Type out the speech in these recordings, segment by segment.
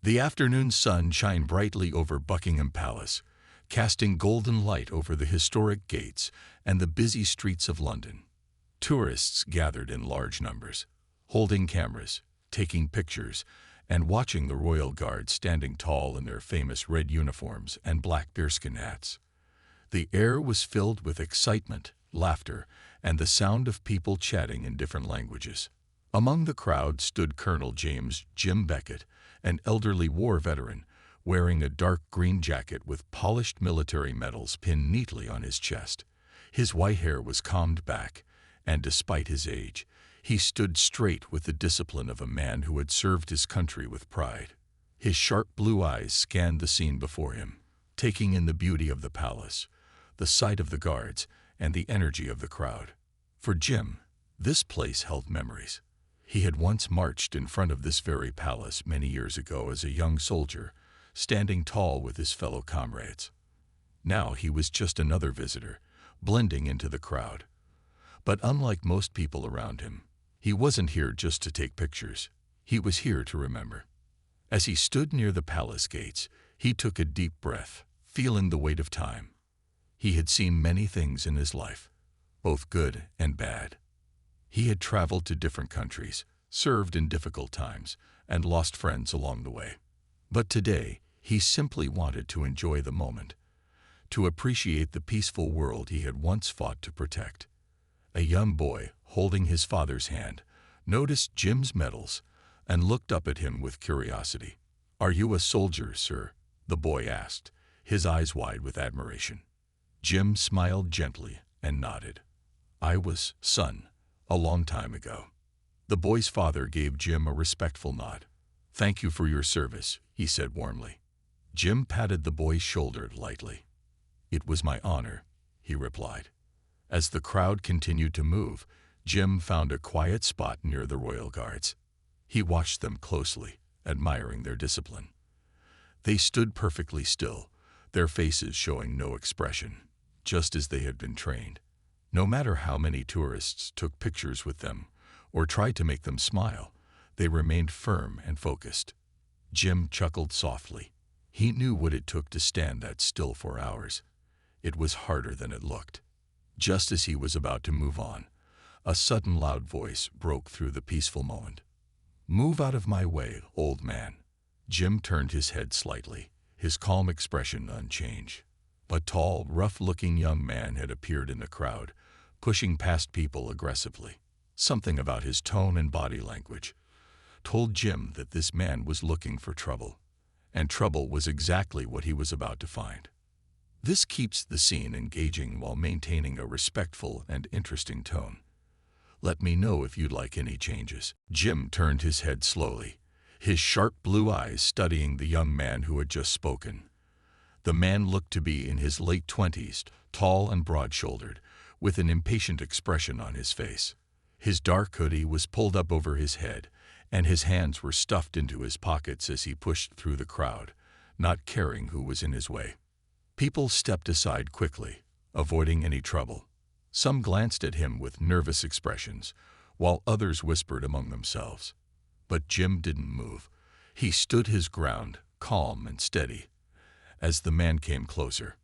The afternoon sun shined brightly over Buckingham Palace, casting golden light over the historic gates and the busy streets of London. Tourists gathered in large numbers, holding cameras, taking pictures, and watching the royal guard standing tall in their famous red uniforms and black bearskin hats. The air was filled with excitement, laughter, and the sound of people chatting in different languages. Among the crowd stood Colonel James "Jim" Beckett, an elderly war veteran, wearing a dark green jacket with polished military medals pinned neatly on his chest. His white hair was combed back, and despite his age, he stood straight with the discipline of a man who had served his country with pride. His sharp blue eyes scanned the scene before him, taking in the beauty of the palace, the sight of the guards, and the energy of the crowd. For Jim, this place held memories. He had once marched in front of this very palace many years ago as a young soldier, standing tall with his fellow comrades. Now he was just another visitor, blending into the crowd. But unlike most people around him, he wasn't here just to take pictures. He was here to remember. As he stood near the palace gates, he took a deep breath, feeling the weight of time. He had seen many things in his life, both good and bad. He had traveled to different countries, served in difficult times, and lost friends along the way. But today, he simply wanted to enjoy the moment, to appreciate the peaceful world he had once fought to protect. A young boy, holding his father's hand, noticed Jim's medals and looked up at him with curiosity. "Are you a soldier, sir?" the boy asked, his eyes wide with admiration. Jim smiled gently and nodded. "I was, son, a long time ago." The boy's father gave Jim a respectful nod. "Thank you for your service," he said warmly. Jim patted the boy's shoulder lightly. "It was my honor," he replied. As the crowd continued to move, Jim found a quiet spot near the royal guards. He watched them closely, admiring their discipline. They stood perfectly still, their faces showing no expression, just as they had been trained. No matter how many tourists took pictures with them or tried to make them smile, they remained firm and focused. Jim chuckled softly. He knew what it took to stand that still for hours. It was harder than it looked. Just as he was about to move on, a sudden loud voice broke through the peaceful moment. "Move out of my way, old man." Jim turned his head slightly, his calm expression unchanged. A tall, rough-looking young man had appeared in the crowd, pushing past people aggressively. Something about his tone and body language told Jim that this man was looking for trouble, and trouble was exactly what he was about to find. This keeps the scene engaging while maintaining a respectful and interesting tone. "Let me know if you'd like any changes." Jim turned his head slowly, his sharp blue eyes studying the young man who had just spoken. The man looked to be in his late 20s, tall and broad-shouldered, with an impatient expression on his face. His dark hoodie was pulled up over his head, and his hands were stuffed into his pockets as he pushed through the crowd, not caring who was in his way. People stepped aside quickly, avoiding any trouble. Some glanced at him with nervous expressions, while others whispered among themselves. But Jim didn't move. He stood his ground, calm and steady. As the man came closer,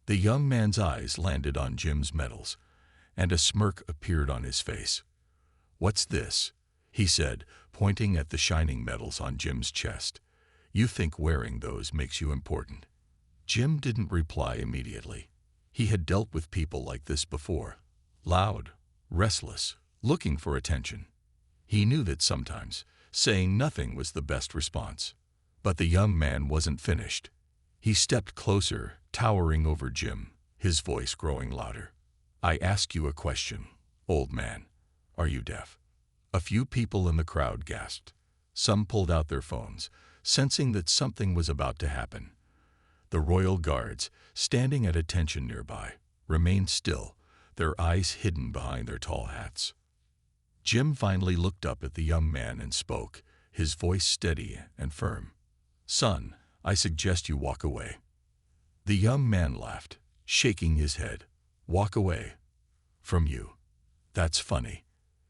the young man's eyes landed on Jim's medals, and a smirk appeared on his face. "What's this?" he said, pointing at the shining medals on Jim's chest. "You think wearing those makes you important?" Jim didn't reply immediately. He had dealt with people like this before, loud, restless, looking for attention. He knew that sometimes saying nothing was the best response. But the young man wasn't finished. He stepped closer, towering over Jim, his voice growing louder. "I ask you a question, old man. Are you deaf?" A few people in the crowd gasped. Some pulled out their phones, sensing that something was about to happen. The royal guards, standing at attention nearby, remained still, their eyes hidden behind their tall hats. Jim finally looked up at the young man and spoke, his voice steady and firm. "Son, I suggest you walk away." The young man laughed, shaking his head. "Walk away? From you? That's funny."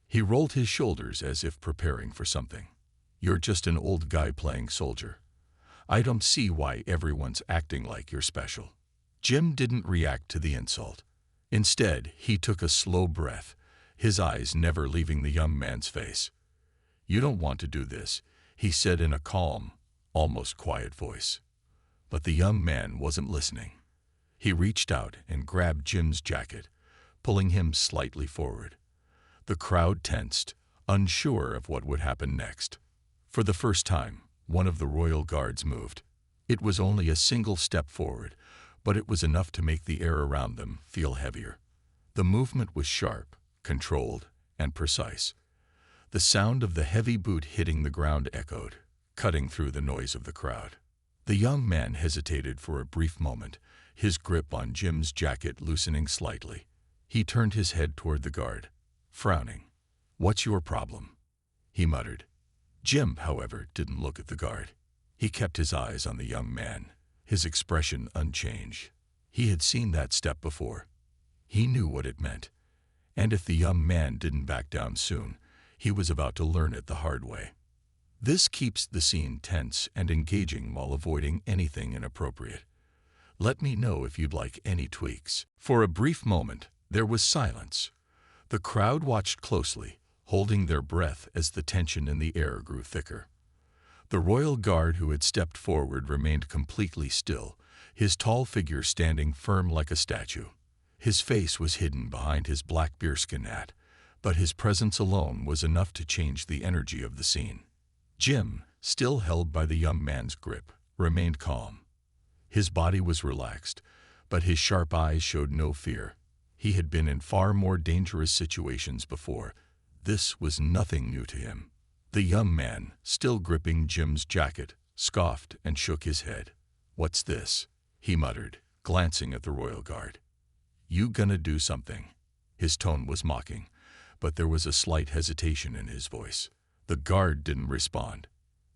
He rolled his shoulders as if preparing for something. "You're just an old guy playing soldier. I don't see why everyone's acting like you're special." Jim didn't react to the insult. Instead, he took a slow breath, his eyes never leaving the young man's face. "You don't want to do this," he said in a calm, almost quiet voice. But the young man wasn't listening. He reached out and grabbed Jim's jacket, pulling him slightly forward. The crowd tensed, unsure of what would happen next. For the first time, one of the royal guards moved. It was only a single step forward, but it was enough to make the air around them feel heavier. The movement was sharp, controlled, and precise. The sound of the heavy boot hitting the ground echoed, cutting through the noise of the crowd. The young man hesitated for a brief moment, his grip on Jim's jacket loosening slightly. He turned his head toward the guard, frowning. "What's your problem?" he muttered. Jim, however, didn't look at the guard. He kept his eyes on the young man, his expression unchanged. He had seen that step before. He knew what it meant. And if the young man didn't back down soon, he was about to learn it the hard way. This keeps the scene tense and engaging while avoiding anything inappropriate. Let me know if you'd like any tweaks. For a brief moment, there was silence. The crowd watched closely, holding their breath as the tension in the air grew thicker. The royal guard who had stepped forward remained completely still, his tall figure standing firm like a statue. His face was hidden behind his black bearskin hat, but his presence alone was enough to change the energy of the scene. Jim, still held by the young man's grip, remained calm. His body was relaxed, but his sharp eyes showed no fear. He had been in far more dangerous situations before. This was nothing new to him. The young man, still gripping Jim's jacket, scoffed and shook his head. "What's this?" he muttered, glancing at the royal guard. "You gonna do something?" His tone was mocking, but there was a slight hesitation in his voice. The guard didn't respond.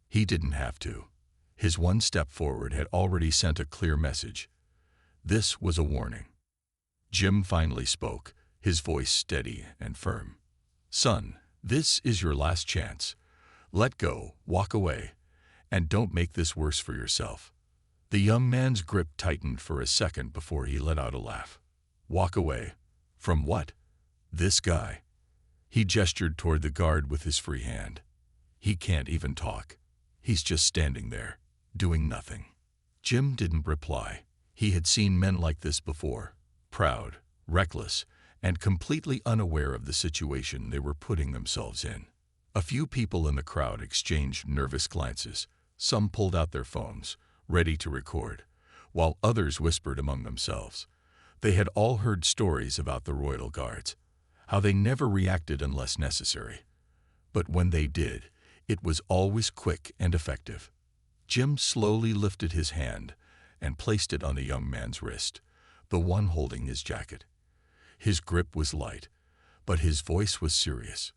He didn't have to. His one step forward had already sent a clear message. This was a warning. Jim finally spoke, his voice steady and firm. "Son, this is your last chance. Let go, walk away, and don't make this worse for yourself." The young man's grip tightened for a second before he let out a laugh. "Walk away? From what?" "This guy." He gestured toward the guard with his free hand. "He can't even talk. He's just standing there, doing nothing." Jim didn't reply. He had seen men like this before, proud, reckless, and completely unaware of the situation they were putting themselves in. A few people in the crowd exchanged nervous glances. Some pulled out their phones, ready to record, while others whispered among themselves. They had all heard stories about the royal guards, how they never reacted unless necessary. But when they did, it was always quick and effective. Jim slowly lifted his hand and placed it on the young man's wrist, the one holding his jacket. His grip was light, but his voice was serious.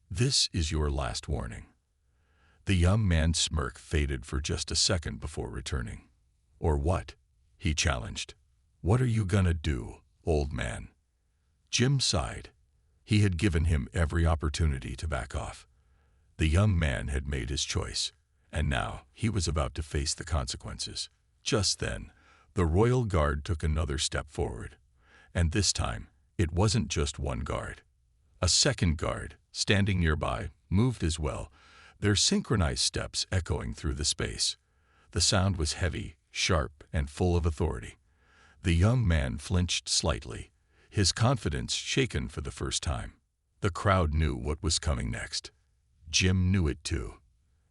"This is your last warning." The young man's smirk faded for just a second before returning. "Or what?" he challenged. "What are you gonna do, old man?" Jim sighed. He had given him every opportunity to back off. The young man had made his choice, and now he was about to face the consequences. Just then, the royal guard took another step forward, and this time, it wasn't just one guard. A second guard, standing nearby, moved as well, their synchronized steps echoing through the space. The sound was heavy, sharp, and full of authority. The young man flinched slightly, his confidence shaken for the first time. The crowd knew what was coming next. Jim knew it too.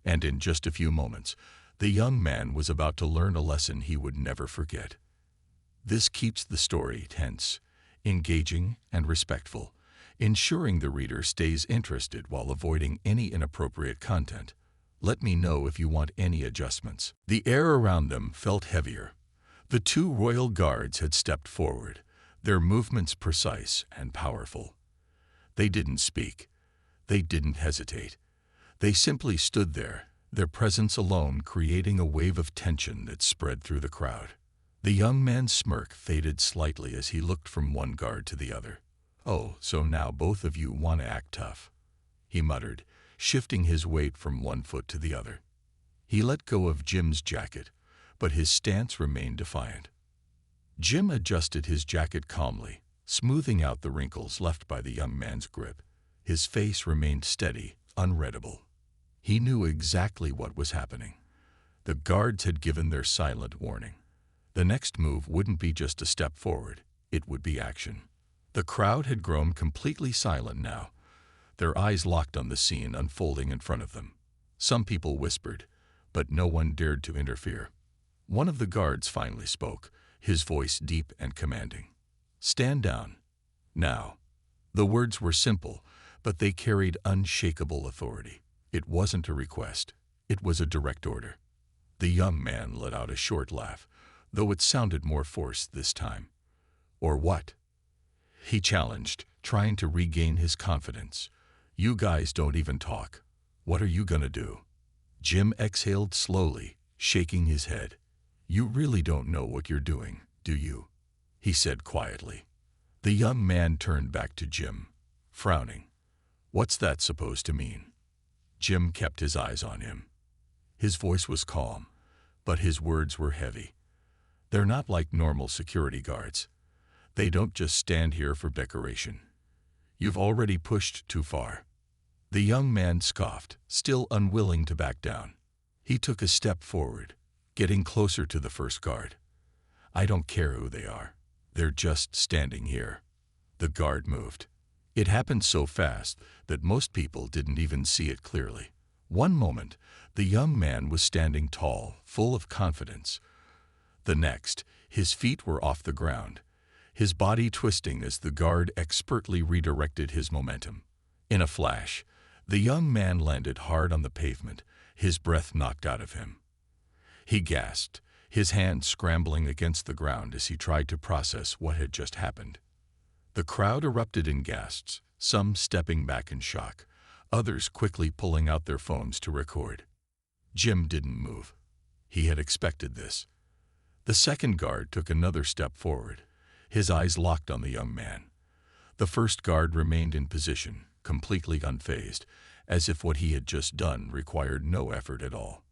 And in just a few moments, the young man was about to learn a lesson he would never forget. This keeps the story tense, engaging, and respectful, ensuring the reader stays interested while avoiding any inappropriate content. Let me know if you want any adjustments. The air around them felt heavier. The two royal guards had stepped forward, their movements precise and powerful. They didn't speak. They didn't hesitate. They simply stood there, their presence alone creating a wave of tension that spread through the crowd. The young man's smirk faded slightly as he looked from one guard to the other. "Oh, so now both of you want to act tough," he muttered, shifting his weight from one foot to the other. He let go of Jim's jacket, but his stance remained defiant. Jim adjusted his jacket calmly, smoothing out the wrinkles left by the young man's grip. His face remained steady, unreadable. He knew exactly what was happening. The guards had given their silent warning. The next move wouldn't be just a step forward, it would be action. The crowd had grown completely silent now, their eyes locked on the scene unfolding in front of them. Some people whispered, but no one dared to interfere. One of the guards finally spoke, his voice deep and commanding. "Stand down. Now." The words were simple, but they carried unshakable authority. It wasn't a request. It was a direct order. The young man let out a short laugh, though it sounded more forced this time. "Or what?" he challenged, trying to regain his confidence. "You guys don't even talk. What are you gonna do?" Jim exhaled slowly, shaking his head. "You really don't know what you're doing, do you?" he said quietly. The young man turned back to Jim, frowning. "What's that supposed to mean?" Jim kept his eyes on him. His voice was calm, but his words were heavy. "They're not like normal security guards. They don't just stand here for decoration. You've already pushed too far." The young man scoffed, still unwilling to back down. He took a step forward, getting closer to the first guard. "I don't care who they are. They're just standing here." The guard moved. It happened so fast that most people didn't even see it clearly. One moment, the young man was standing tall, full of confidence. The next, his feet were off the ground, his body twisting as the guard expertly redirected his momentum. In a flash, the young man landed hard on the pavement, his breath knocked out of him. He gasped, his hands scrambling against the ground as he tried to process what had just happened. The crowd erupted in gasps, some stepping back in shock, others quickly pulling out their phones to record. Jim didn't move. He had expected this. The second guard took another step forward, his eyes locked on the young man. The first guard remained in position, completely unfazed, as if what he had just done required no effort at all.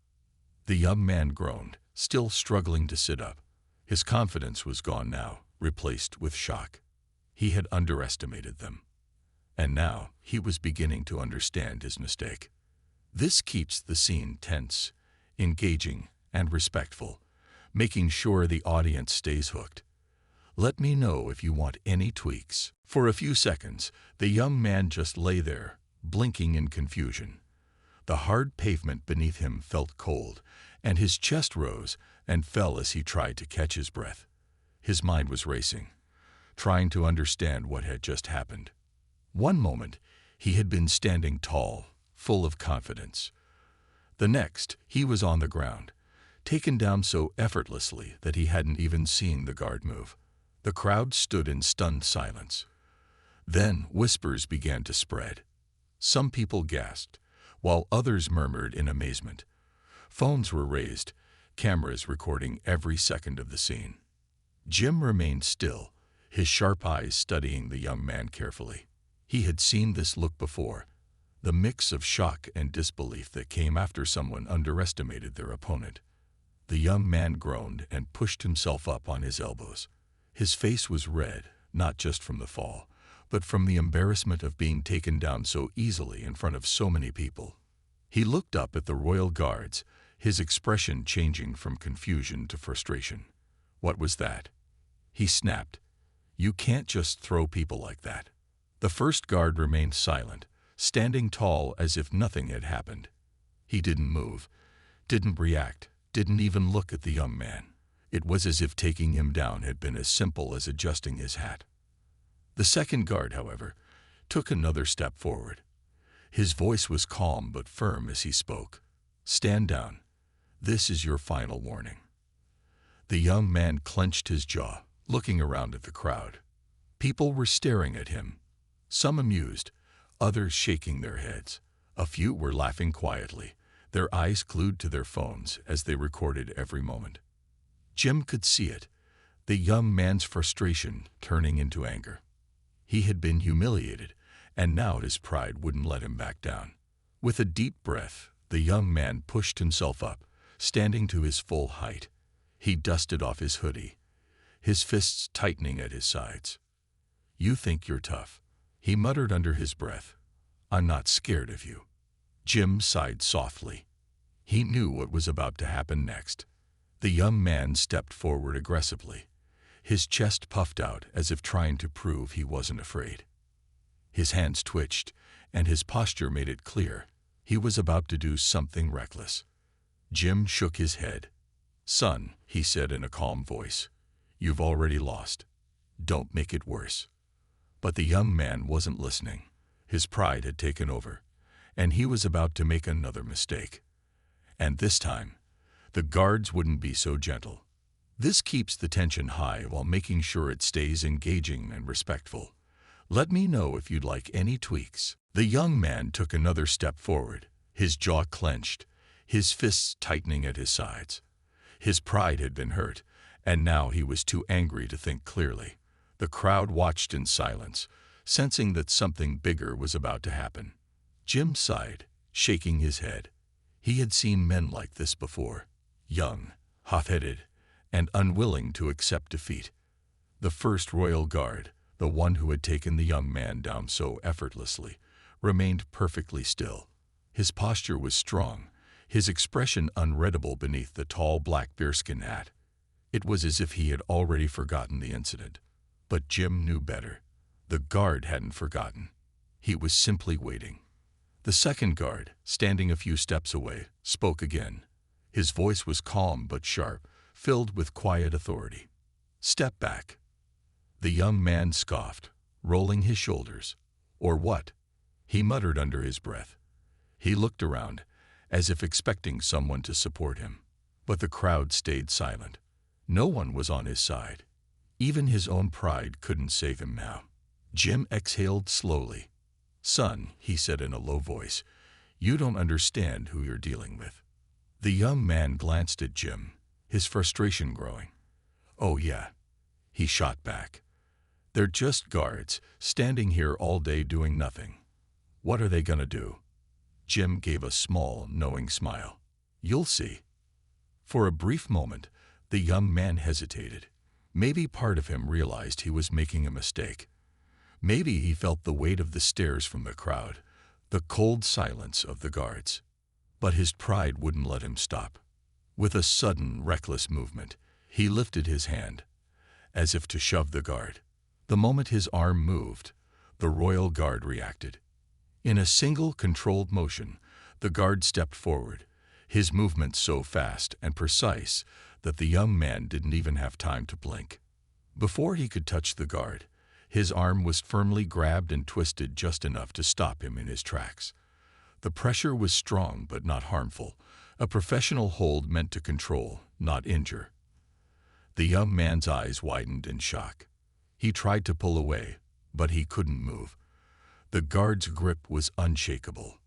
The young man groaned, still struggling to sit up. His confidence was gone now, replaced with shock. He had underestimated them. And now he was beginning to understand his mistake. This keeps the scene tense, engaging, and respectful, making sure the audience stays hooked. "Let me know if you want any tweaks." For a few seconds, the young man just lay there, blinking in confusion. The hard pavement beneath him felt cold, and his chest rose and fell as he tried to catch his breath. His mind was racing, trying to understand what had just happened. One moment, he had been standing tall, full of confidence. The next, he was on the ground, taken down so effortlessly that he hadn't even seen the guard move. The crowd stood in stunned silence. Then whispers began to spread. Some people gasped, while others murmured in amazement. Phones were raised, cameras recording every second of the scene. Jim remained still, his sharp eyes studying the young man carefully. He had seen this look before, the mix of shock and disbelief that came after someone underestimated their opponent. The young man groaned and pushed himself up on his elbows. His face was red, not just from the fall, but from the embarrassment of being taken down so easily in front of so many people. He looked up at the royal guards, his expression changing from confusion to frustration. "What was that?" he snapped. "You can't just throw people like that." The first guard remained silent, standing tall as if nothing had happened. He didn't move, didn't react, didn't even look at the young man. It was as if taking him down had been as simple as adjusting his hat. The second guard, however, took another step forward. His voice was calm but firm as he spoke. "Stand down. This is your final warning." The young man clenched his jaw, looking around at the crowd. People were staring at him, some amused, others shaking their heads. A few were laughing quietly, their eyes glued to their phones as they recorded every moment. Jim could see it, the young man's frustration turning into anger. He had been humiliated, and now his pride wouldn't let him back down. With a deep breath, the young man pushed himself up, standing to his full height. He dusted off his hoodie, his fists tightening at his sides. "You think you're tough," he muttered under his breath. "I'm not scared of you." Jim sighed softly. He knew what was about to happen next. The young man stepped forward aggressively, his chest puffed out as if trying to prove he wasn't afraid. His hands twitched, and his posture made it clear he was about to do something reckless. Jim shook his head. "Son," he said in a calm voice, "you've already lost. Don't make it worse." But the young man wasn't listening. His pride had taken over, and he was about to make another mistake. And this time, the guards wouldn't be so gentle. This keeps the tension high while making sure it stays engaging and respectful. Let me know if you'd like any tweaks. The young man took another step forward, his jaw clenched, his fists tightening at his sides. His pride had been hurt, and now he was too angry to think clearly. The crowd watched in silence, sensing that something bigger was about to happen. Jim sighed, shaking his head. He had seen men like this before, young, hot-headed, and unwilling to accept defeat. The first Royal Guard, the one who had taken the young man down so effortlessly, remained perfectly still. His posture was strong, his expression unreadable beneath the tall black bearskin hat. It was as if he had already forgotten the incident. But Jim knew better. The guard hadn't forgotten. He was simply waiting. The second guard, standing a few steps away, spoke again. His voice was calm but sharp, filled with quiet authority. "Step back." The young man scoffed, rolling his shoulders. "Or what?" he muttered under his breath. He looked around, as if expecting someone to support him. But the crowd stayed silent. No one was on his side. Even his own pride couldn't save him now. Jim exhaled slowly. "Son," he said in a low voice, "you don't understand who you're dealing with." The young man glanced at Jim, his frustration growing. "Oh yeah," he shot back. "They're just guards, standing here all day doing nothing. What are they gonna do?" Jim gave a small, knowing smile. "You'll see." For a brief moment, the young man hesitated. Maybe part of him realized he was making a mistake. Maybe he felt the weight of the stares from the crowd, the cold silence of the guards. But his pride wouldn't let him stop. With a sudden, reckless movement, he lifted his hand, as if to shove the guard. The moment his arm moved, the Royal Guard reacted. In a single, controlled motion, the guard stepped forward, his movements so fast and precise that the young man didn't even have time to blink. Before he could touch the guard, his arm was firmly grabbed and twisted just enough to stop him in his tracks. The pressure was strong but not harmful, a professional hold meant to control, not injure. The young man's eyes widened in shock. He tried to pull away, but he couldn't move. The guard's grip was unshakable.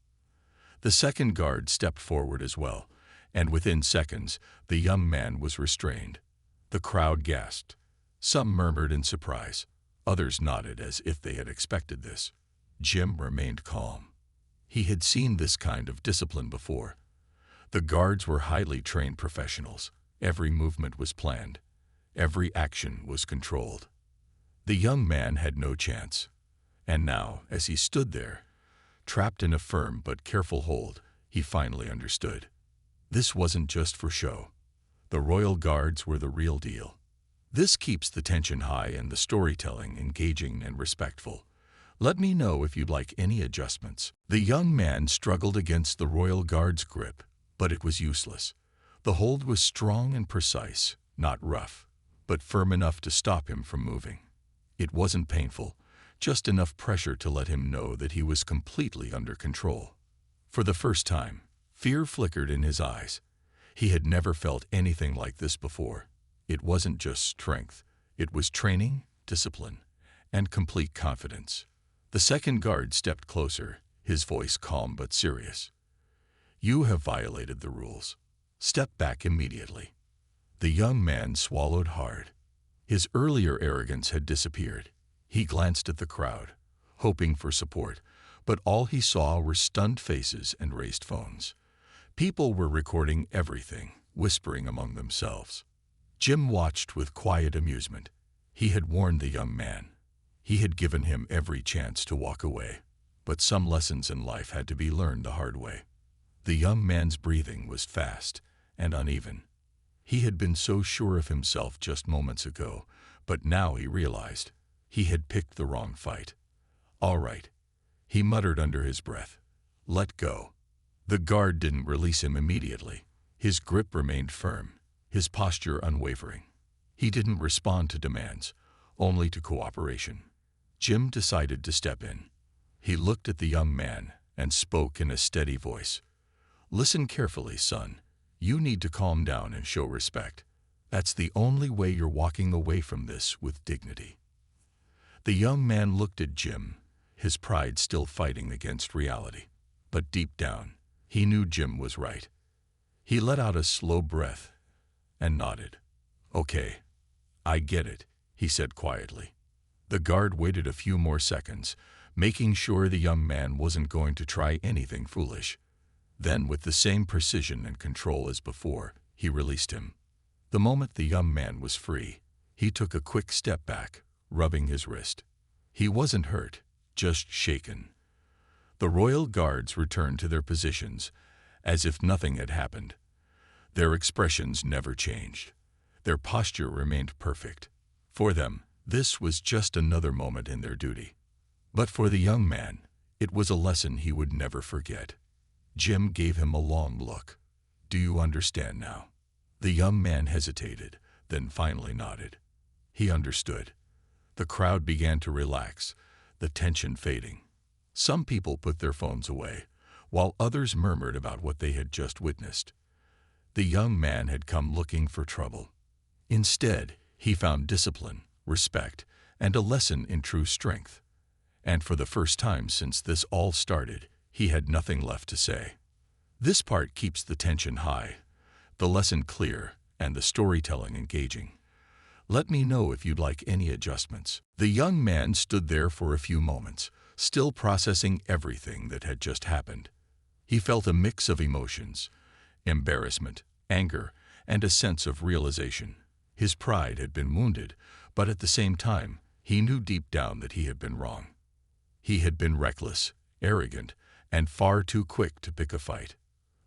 The second guard stepped forward as well, and within seconds, the young man was restrained. The crowd gasped. Some murmured in surprise. Others nodded as if they had expected this. Jim remained calm. He had seen this kind of discipline before. The guards were highly trained professionals. Every movement was planned. Every action was controlled. The young man had no chance. And now, as he stood there, trapped in a firm but careful hold, he finally understood. This wasn't just for show. The Royal Guards were the real deal. This keeps the tension high and the storytelling engaging and respectful. Let me know if you'd like any adjustments. The young man struggled against the Royal Guard's grip, but it was useless. The hold was strong and precise, not rough, but firm enough to stop him from moving. It wasn't painful, just enough pressure to let him know that he was completely under control. For the first time, fear flickered in his eyes. He had never felt anything like this before. It wasn't just strength. It was training, discipline, and complete confidence. The second guard stepped closer, his voice calm but serious. "You have violated the rules. Step back immediately." The young man swallowed hard. His earlier arrogance had disappeared. He glanced at the crowd, hoping for support, but all he saw were stunned faces and raised phones. People were recording everything, whispering among themselves. Jim watched with quiet amusement. He had warned the young man. He had given him every chance to walk away. But some lessons in life had to be learned the hard way. The young man's breathing was fast and uneven. He had been so sure of himself just moments ago, but now he realized he had picked the wrong fight. "All right," he muttered under his breath. "Let go." The guard didn't release him immediately. His grip remained firm, his posture unwavering. He didn't respond to demands, only to cooperation. Jim decided to step in. He looked at the young man and spoke in a steady voice. "Listen carefully, son. You need to calm down and show respect. That's the only way you're walking away from this with dignity." The young man looked at Jim, his pride still fighting against reality. But deep down, he knew Jim was right. He let out a slow breath and nodded. "Okay, I get it," he said quietly. The guard waited a few more seconds, making sure the young man wasn't going to try anything foolish. Then, with the same precision and control as before, he released him. The moment the young man was free, he took a quick step back, rubbing his wrist. He wasn't hurt, just shaken. The royal guards returned to their positions, as if nothing had happened. Their expressions never changed. Their posture remained perfect. For them, this was just another moment in their duty. But for the young man, it was a lesson he would never forget. Jim gave him a long look. "Do you understand now?" The young man hesitated, then finally nodded. He understood. The crowd began to relax, the tension fading. Some people put their phones away, while others murmured about what they had just witnessed. The young man had come looking for trouble. Instead, he found discipline, respect, and a lesson in true strength. And for the first time since this all started, he had nothing left to say. This part keeps the tension high, the lesson clear, and the storytelling engaging. Let me know if you'd like any adjustments. The young man stood there for a few moments, still processing everything that had just happened. He felt a mix of emotions: embarrassment, anger, and a sense of realization. His pride had been wounded, but at the same time, he knew deep down that he had been wrong. He had been reckless, arrogant, and far too quick to pick a fight.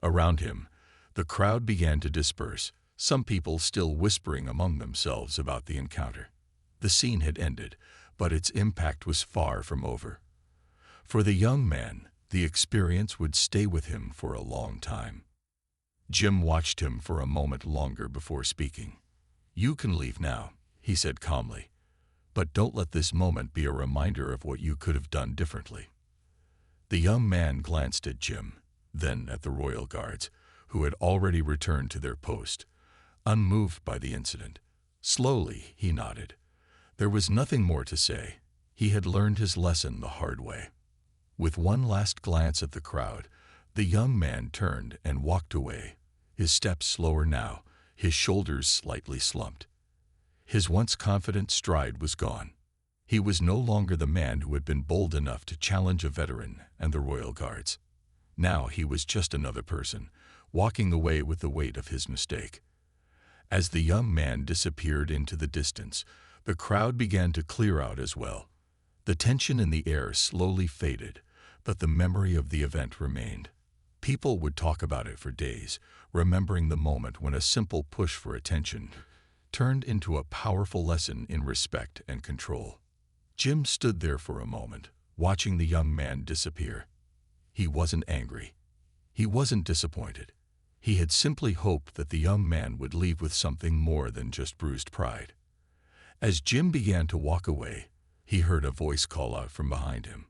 Around him, the crowd began to disperse, some people still whispering among themselves about the encounter. The scene had ended, but its impact was far from over. For the young man, the experience would stay with him for a long time. Jim watched him for a moment longer before speaking. "You can leave now," he said calmly, "but don't let this moment be a reminder of what you could have done differently." The young man glanced at Jim, then at the royal guards, who had already returned to their post, unmoved by the incident. Slowly, he nodded. There was nothing more to say. He had learned his lesson the hard way. With one last glance at the crowd, the young man turned and walked away, his steps slower now, his shoulders slightly slumped. His once confident stride was gone. He was no longer the man who had been bold enough to challenge a veteran and the royal guards. Now he was just another person, walking away with the weight of his mistake. As the young man disappeared into the distance, the crowd began to clear out as well. The tension in the air slowly faded, but the memory of the event remained. People would talk about it for days, remembering the moment when a simple push for attention turned into a powerful lesson in respect and control. Jim stood there for a moment, watching the young man disappear. He wasn't angry. He wasn't disappointed. He had simply hoped that the young man would leave with something more than just bruised pride. As Jim began to walk away, he heard a voice call out from behind him.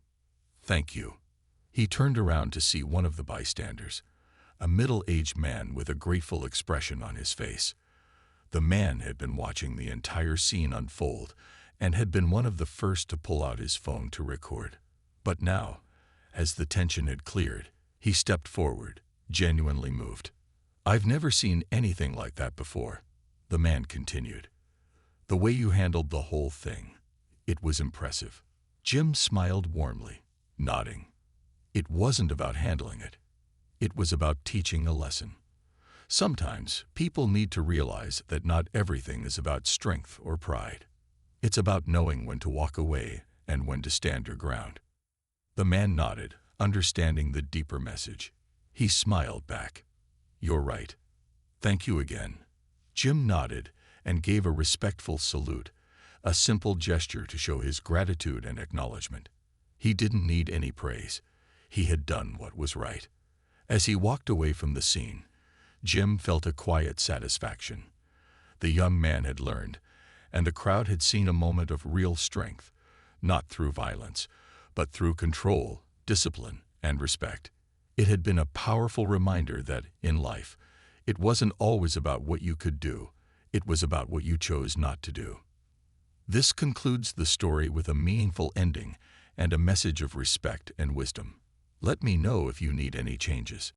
"Thank you." He turned around to see one of the bystanders, a middle-aged man with a grateful expression on his face. The man had been watching the entire scene unfold and had been one of the first to pull out his phone to record. But now, as the tension had cleared, he stepped forward, genuinely moved. "I've never seen anything like that before," the man continued. "The way you handled the whole thing, it was impressive." Jim smiled warmly, nodding. It wasn't about handling it. It was about teaching a lesson. Sometimes people need to realize that not everything is about strength or pride. It's about knowing when to walk away and when to stand your ground. The man nodded, understanding the deeper message. He smiled back. "You're right. Thank you again." Jim nodded and gave a respectful salute, a simple gesture to show his gratitude and acknowledgement. He didn't need any praise. He had done what was right. As he walked away from the scene, Jim felt a quiet satisfaction. The young man had learned, and the crowd had seen a moment of real strength, not through violence, but through control, discipline, and respect. It had been a powerful reminder that, in life, it wasn't always about what you could do, it was about what you chose not to do. This concludes the story with a meaningful ending and a message of respect and wisdom. Let me know if you need any changes.